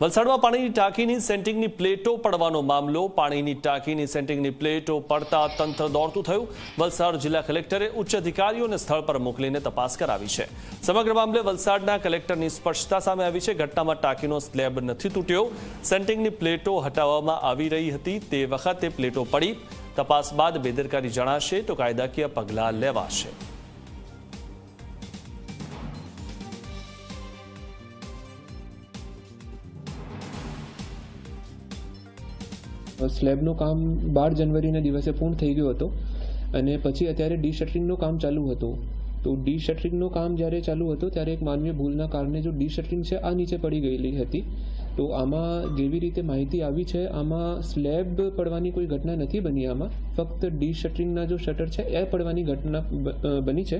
વલસાડમાં પાણીની ટાંકીની સેન્ટિંગની પ્લેટો પડવાનો મામલો. પાણીની ટાંકીની સેન્ટિંગની પ્લેટો પડતા તંત્ર દોડતું થયું. વલસાડ જિલ્લા કલેક્ટરે ઉચ્ચ અધિકારીઓને સ્થળ પર મોકલીને તપાસ કરાવી છે. સમગ્ર મામલે વલસાડના કલેક્ટરની સ્પષ્ટતા સામે આવી છે. ઘટનામાં ટાંકીનો સ્લેબ નથી તૂટ્યો. સેન્ટિંગની પ્લેટો હટાવવામાં આવી રહી હતી તે વખતે પ્લેટો પડી. તપાસ બાદ બેદરકારી જણાશે તો કાયદાકીય પગલાં લેવાશે. સ્લેબનું કામ 12 જાન્યુઆરીના દિવસે પૂર્ણ થઈ ગયું હતું અને પછી અત્યારે ડી શટરિંગનું કામ ચાલુ હતું. તો ડી શટરિંગનું કામ જ્યારે ચાલુ હતું ત્યારે એક માનવીય ભૂલના કારણે જો ડી શટરિંગ છે આ નીચે પડી ગયેલી હતી. તો આમાં જેવી રીતે માહિતી આવી છે આમાં સ્લેબ પડવાની કોઈ ઘટના નથી બની. આમાં ફક્ત ડી શટરિંગના જો શટર છે એ પડવાની ઘટના બની છે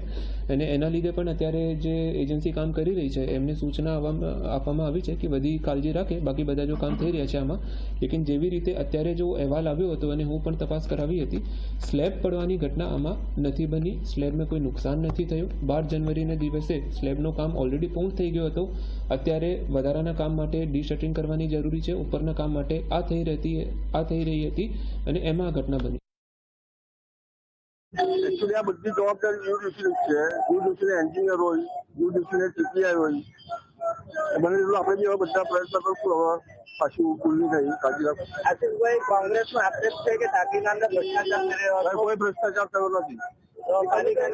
અને એના લીધે પણ અત્યારે જે એજન્સી કામ કરી રહી છે એમને સૂચના આપવામાં આવી છે કે બધી કાળજી રાખે. બાકી બધા જો કામ થઈ રહ્યા છે આમાં, લેકિન જેવી રીતે અત્યારે જો અહેવાલ આવ્યો હતો અને હું પણ તપાસ કરાવી હતી, સ્લેબ પડવાની ઘટના આમાં નથી બની. સ્લેબને કોઈ નુકસાન નથી થયું. 12 જાન્યુઆરીના દિવસે સ્લેબનું કામ ઓલરેડી પૂર્ણ થઈ ગયું હતું. અત્યારે વધારાના કામ માટે ડી શટરિંગ કરવાની જરૂરી છે. ઉપરના કામ માટે આ થઈ રહી હતી અને એમાં આ ઘટના બની. એકચ્યુઅલી આ બધી જવાબદારી યુડીસીની છે. યુડીસીના એન્જિનિયર હોય, યુડીસીના ટીપીઆઈ હોય, બને એટલું આપણે બી બધા પ્રયત્ન કરશું. હવે પાછી ખુલ્લી થઈ કાળજી રાખો. આ સિવાય કોંગ્રેસનો આક્ષેપ છે કે ટાંકીના અંદર ભ્રષ્ટાચાર કર્યો. કોઈ ભ્રષ્ટાચાર થયો નથી. પાલિકા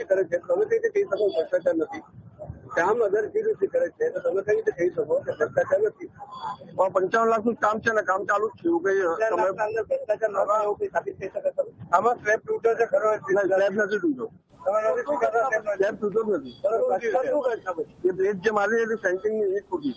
કરે છે તમે કઈ રીતે કહી શકો ભ્રષ્ટાચાર નથી? કામ અગર યુડીસી કરે છે તો તમે કઈ રીતે કહી શકો કે ભ્રષ્ટાચાર નથી? 55 લાખનું કામ છે ને કામ ચાલુ જ થયું. ભ્રષ્ટાચાર ન હોય એવું કઈ સાબિત થઈ શકે? આમાં સ્લેબ તૂટ્યો છે ખરો? સ્લેબ નથી તૂટ્યો. સ્લેબ તૂટ્યો નથી. એ પ્લેટ જે મારી હતી સેન્ટિંગની એ તૂટી.